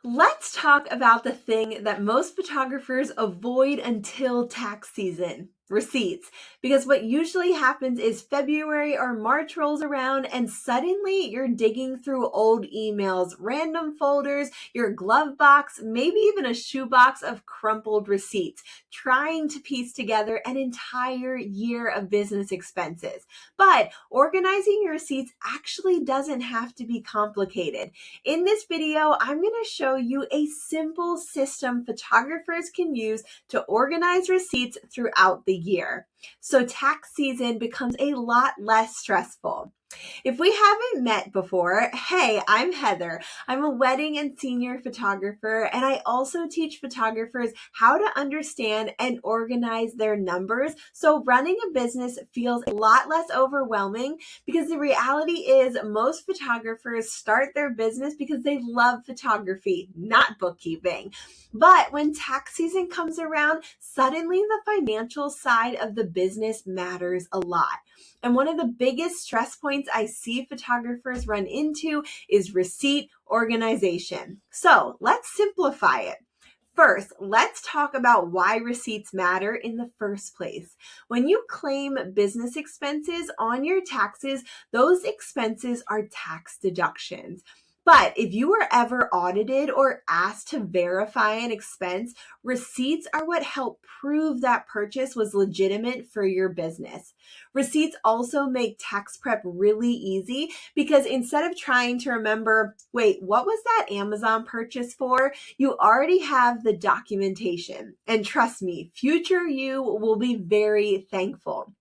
Let's talk about the thing that most photographers avoid until tax season, receipts. Because what usually happens is February or March rolls around and suddenly you're digging through old emails, random folders, your glove box, maybe even a shoebox of crumpled receipts, trying to piece together an entire year of business expenses. But organizing your receipts actually doesn't have to be complicated. In this video, I'm going to show you a simple system photographers can use to organize receipts throughout the year, so tax season becomes a lot less stressful. If we haven't met before, hey, I'm Heather. I'm a wedding and senior photographer, and I also teach photographers how to understand and organize their numbers so running a business feels a lot less overwhelming, because the reality is most photographers start their business because they love photography, not bookkeeping. But when tax season comes around, suddenly the financial side of the business matters a lot. And one of the biggest stress points I see photographers run into is receipt organization. So let's simplify it. First, let's talk about why receipts matter in the first place. When you claim business expenses on your taxes, those expenses are tax deductions. But if you were ever audited or asked to verify an expense, receipts are what help prove that purchase was legitimate for your business. Receipts also make tax prep really easy because instead of trying to remember, wait, what was that Amazon purchase for? You already have the documentation. And trust me, future you will be very thankful.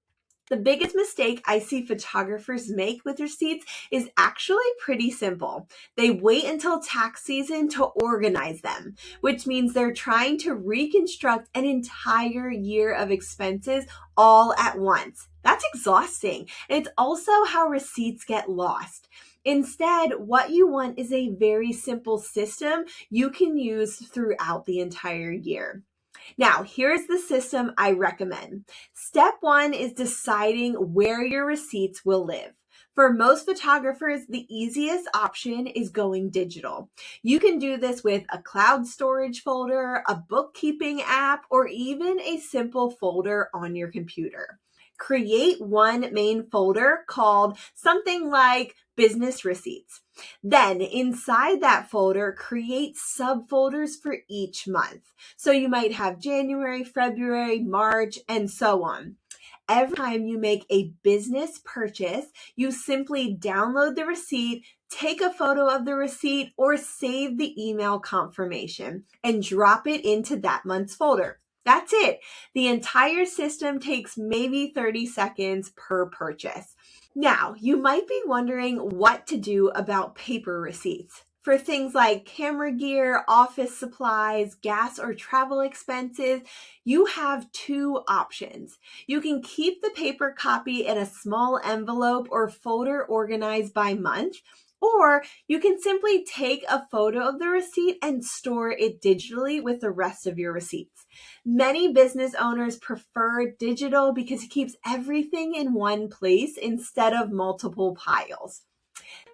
The biggest mistake I see photographers make with receipts is actually pretty simple. They wait until tax season to organize them, which means they're trying to reconstruct an entire year of expenses all at once. That's exhausting. And it's also how receipts get lost. Instead, what you want is a very simple system you can use throughout the entire year. Now, here's the system I recommend. Step one is deciding where your receipts will live. For most photographers, the easiest option is going digital. You can do this with a cloud storage folder, a bookkeeping app, or even a simple folder on your computer. Create one main folder called something like business receipts. Then inside that folder, create subfolders for each month. So you might have January, February, March, and so on. Every time you make a business purchase, you simply download the receipt, take a photo of the receipt, or save the email confirmation and drop it into that month's folder. That's it. The entire system takes maybe 30 seconds per purchase. Now, you might be wondering what to do about paper receipts. For things like camera gear, office supplies, gas or travel expenses, you have two options. You can keep the paper copy in a small envelope or folder organized by month, or you can simply take a photo of the receipt and store it digitally with the rest of your receipts. Many business owners prefer digital because it keeps everything in one place instead of multiple piles.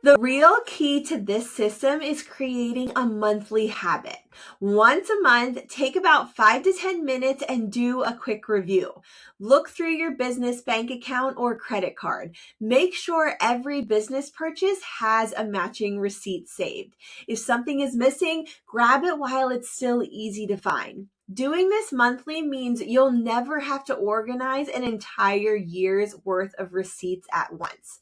The real key to this system is creating a monthly habit. Once a month, take about 5 to 10 minutes and do a quick review. Look through your business bank account or credit card. Make sure every business purchase has a matching receipt saved. If something is missing, grab it while it's still easy to find. Doing this monthly means you'll never have to organize an entire year's worth of receipts at once.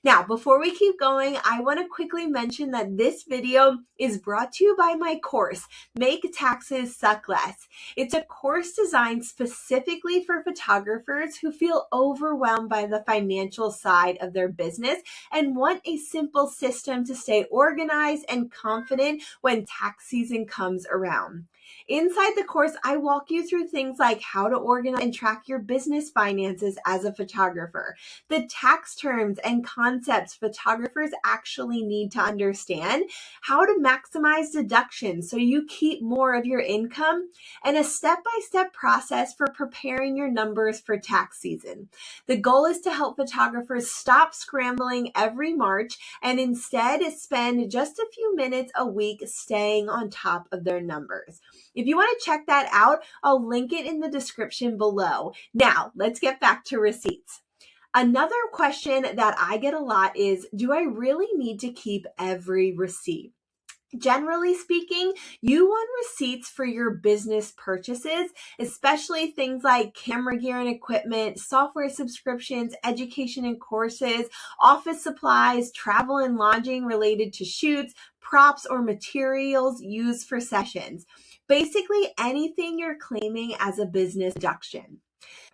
Now, before we keep going, I want to quickly mention that this video is brought to you by my course, Make Taxes Suck Less. It's a course designed specifically for photographers who feel overwhelmed by the financial side of their business and want a simple system to stay organized and confident when tax season comes around. Inside the course, I walk you through things like how to organize and track your business finances as a photographer, the tax terms and concepts photographers actually need to understand, how to maximize deductions so you keep more of your income, and a step-by-step process for preparing your numbers for tax season. The goal is to help photographers stop scrambling every March and instead spend just a few minutes a week staying on top of their numbers. If you want to check that out, I'll link it in the description below. Now, let's get back to receipts. Another question that I get a lot is, do I really need to keep every receipt? Generally speaking, you want receipts for your business purchases, especially things like camera gear and equipment, software subscriptions, education and courses, office supplies, travel and lodging related to shoots, props or materials used for sessions. Basically, anything you're claiming as a business deduction.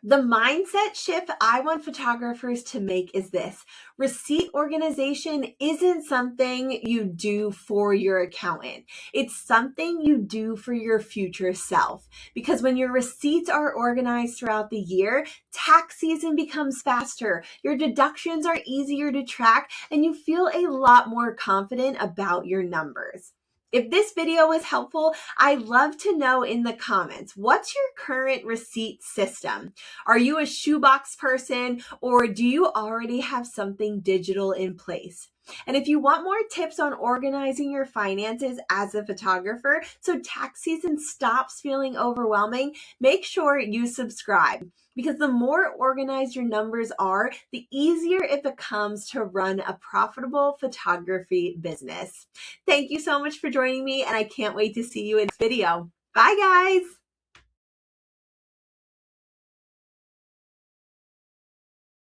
The mindset shift I want photographers to make is this: receipt organization isn't something you do for your accountant. It's something you do for your future self. Because when your receipts are organized throughout the year, tax season becomes faster, your deductions are easier to track, and you feel a lot more confident about your numbers. If this video was helpful, I'd love to know in the comments, what's your current receipt system? Are you a shoebox person, or do you already have something digital in place? And if you want more tips on organizing your finances as a photographer so tax season stops feeling overwhelming, make sure you subscribe. Because the more organized your numbers are, the easier it becomes to run a profitable photography business. Thank you so much for joining me, and I can't wait to see you in this video. Bye, guys.